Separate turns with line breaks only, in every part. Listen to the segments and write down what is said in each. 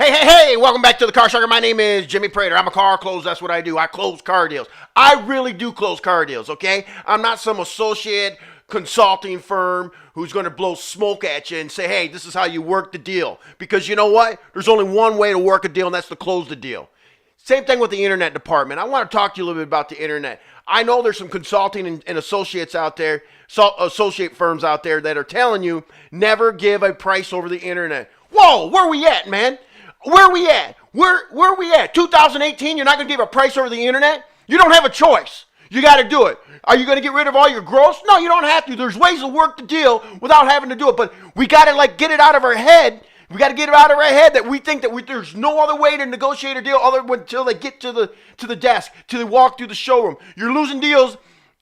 Hey, welcome back to the Car Sharker. My name is Jimmy Prater. I'm a car close. That's what I do. I close car deals. I really do close car deals, okay? I'm not some associate consulting firm who's going to blow smoke at you and say, hey, this is how you work the deal. Because you know what? There's only one way to work a deal, and that's to close the deal. Same thing with the internet department. I want to talk to you a little bit about the internet. I know there's some consulting and associates out there, associate firms out there that are telling you never give a price over the internet. Whoa, where we at, man? Where we at? Where we at? 2018, you're not going to give a price over the internet? You don't have a choice. You got to do it. Are you going to get rid of all your gross? No, you don't have to. There's ways to work the deal without having to do it. But we got to get it out of our head. We got to get it out of our head that we think that there's no other way to negotiate a deal other than until they get to the desk, till they walk through the showroom. You're losing deals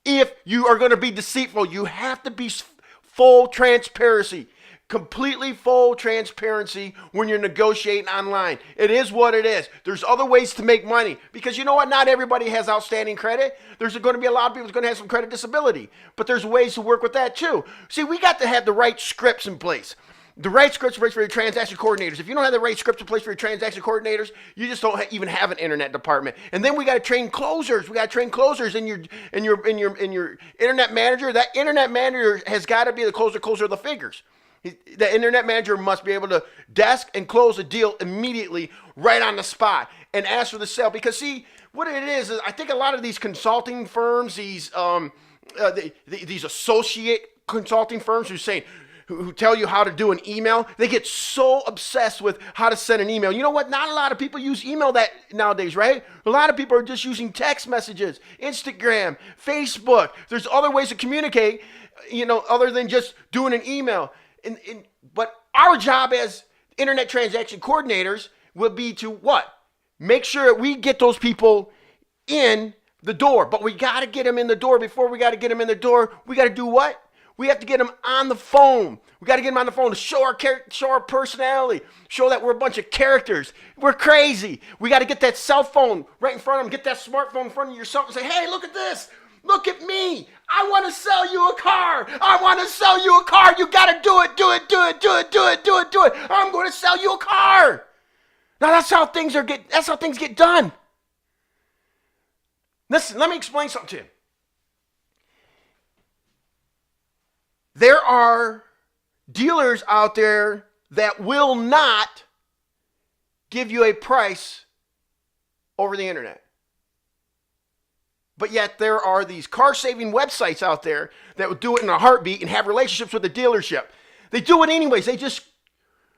if you are going to be deceitful. You have to be full transparency. Completely full transparency when you're negotiating online. It is what it is. There's other ways to make money because you know what? Not everybody has outstanding credit. There's going to be a lot of people that's going to have some credit disability, but there's ways to work with that too. See, we got to have the right scripts in place. The right scripts in place for your transaction coordinators. If you don't have the right scripts in place for your transaction coordinators, you just don't even have an internet department. And then we got to train closers. We got to train closers in your internet manager. That internet manager has got to be the closer of the figures. The internet manager must be able to desk and close a deal immediately, right on the spot, and ask for the sale. Because see, what it is I think a lot of these consulting firms, these associate consulting firms who tell you how to do an email, they get so obsessed with how to send an email. You know what? Not a lot of people use email that nowadays, right? A lot of people are just using text messages, Instagram, Facebook. There's other ways to communicate, other than just doing an email. But our job as internet transaction coordinators will be to what? Make sure that we get those people in the door. But we got to get them in the door. Before we got to get them in the door, we got to do what? We have to get them on the phone. We got to get them on the phone to show our personality, show that we're a bunch of characters. We're crazy. We got to get that cell phone right in front of them. Get that smartphone in front of yourself and say, hey, look at this. Look at me. I want to sell you a car. I want to sell you a car. You got to do it. I'm going to sell you a car. Now that's how things get done. Listen, let me explain something to you. There are dealers out there that will not give you a price over the internet. But yet there are these car-saving websites out there that would do it in a heartbeat and have relationships with the dealership. They do it anyways. They just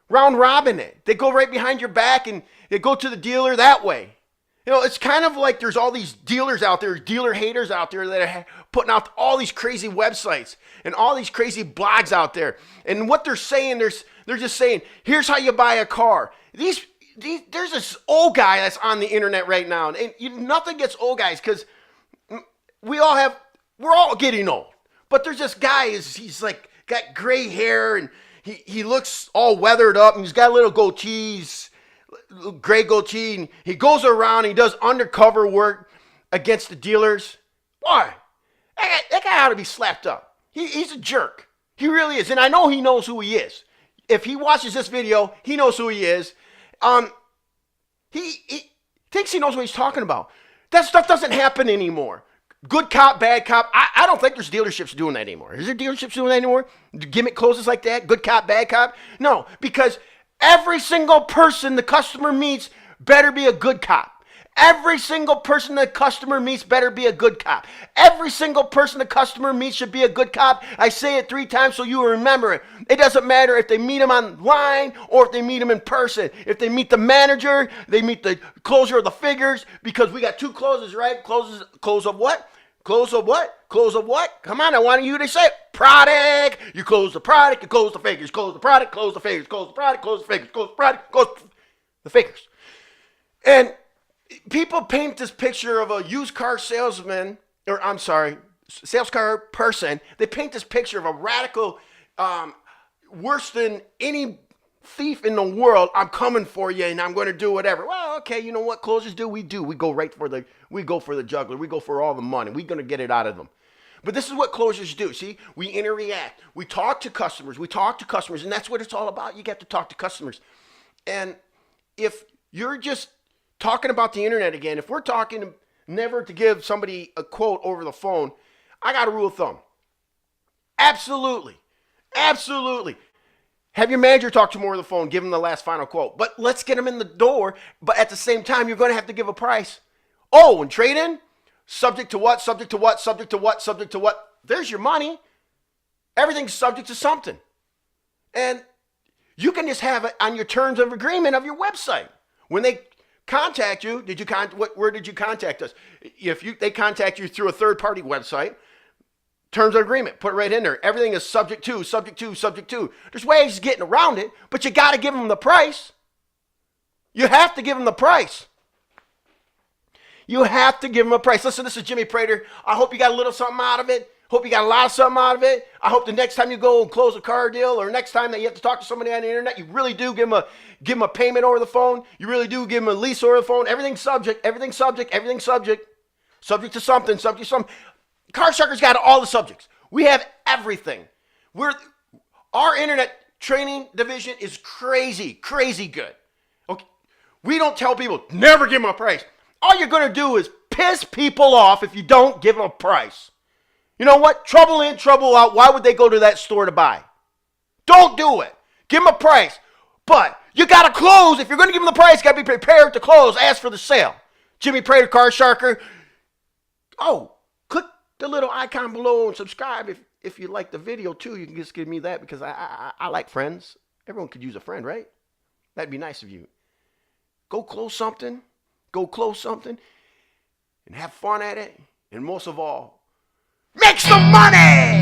round robin it. They go right behind your back and they go to the dealer that way. It's kind of like there's all these dealers out there, dealer haters out there that are putting out all these crazy websites and all these crazy blogs out there. And what they're saying, they're just saying, here's how you buy a car. There's this old guy that's on the internet right now. And nothing gets old guys because we're all getting old. But there's this guy, he's like got gray hair and he looks all weathered up and he's got a little goatees. Gray goatee, and he goes around and he does undercover work against the dealers. Boy, that guy ought to be slapped up. He's a jerk. He really is. And I know he knows who he is. If he watches this video, he knows who he is. He thinks he knows what he's talking about. That stuff doesn't happen anymore. Good cop, bad cop. I don't think there's dealerships doing that anymore. Is there dealerships doing that anymore? Gimmick closes like that? Good cop, bad cop? No, because every single person the customer meets better be a good cop. Every single person the customer meets better be a good cop. Every single person the customer meets should be a good cop. I say it 3 times so you remember it. It doesn't matter if they meet him online or if they meet him in person. If they meet the manager, they meet the closer of the figures, because we got 2 closes, right? Close of what? Close of what? Close of what? Come on, I want you to say it. Product. You close the product, you close the figures. Close the product, close the figures. Close the product, close the figures. Close the product, close the figures. And people paint this picture of a used car salesman, sales car person. They paint this picture of a radical, worse than any thief in the world. I'm coming for you and I'm going to do whatever. Well, okay, you know what closers do? We go for the juggler. We go for all the money. We're going to get it out of them. But this is what closers do. See, we interact. We talk to customers. And that's what it's all about. You get to talk to customers. And if you're just talking about the internet again, if we're talking never to give somebody a quote over the phone, I got a rule of thumb. Absolutely. Absolutely. Have your manager talk to them over the phone, give them the last final quote. But let's get them in the door. But at the same time, you're going to have to give a price. Oh, and trade-in? Subject to what? Subject to what? Subject to what? Subject to what? There's your money. Everything's subject to something. And you can just have it on your terms of agreement of your website. When they contact you, where did you contact us? If they contact you through a third-party website, terms of agreement, put it right in there. Everything is subject to, subject to, subject to. There's ways of getting around it, but you got to give them the price. You have to give them the price. You have to give them a price. Listen, this is Jimmy Prater. I hope you got a little something out of it. Hope you got a lot of something out of it. I hope the next time you go and close a car deal, or next time that you have to talk to somebody on the internet, you really do give them a payment over the phone. You really do give them a lease over the phone. Everything's subject, everything's subject, everything's subject. Subject to something, subject to something. Car Sharker's got all the subjects. We have everything. Our internet training division is crazy, crazy good. Okay. We don't tell people, never give them a price. All you're going to do is piss people off if you don't give them a price. You know what? Trouble in, trouble out. Why would they go to that store to buy? Don't do it. Give them a price. But you got to close. If you're going to give them the price, you got to be prepared to close. Ask for the sale. Jimmy Prater, Car Sharker. Oh, click the little icon below and subscribe if you like the video too. You can just give me that because I like friends. Everyone could use a friend, right? That'd be nice of you. Go close something. Go close something and have fun at it. And most of all, make some money!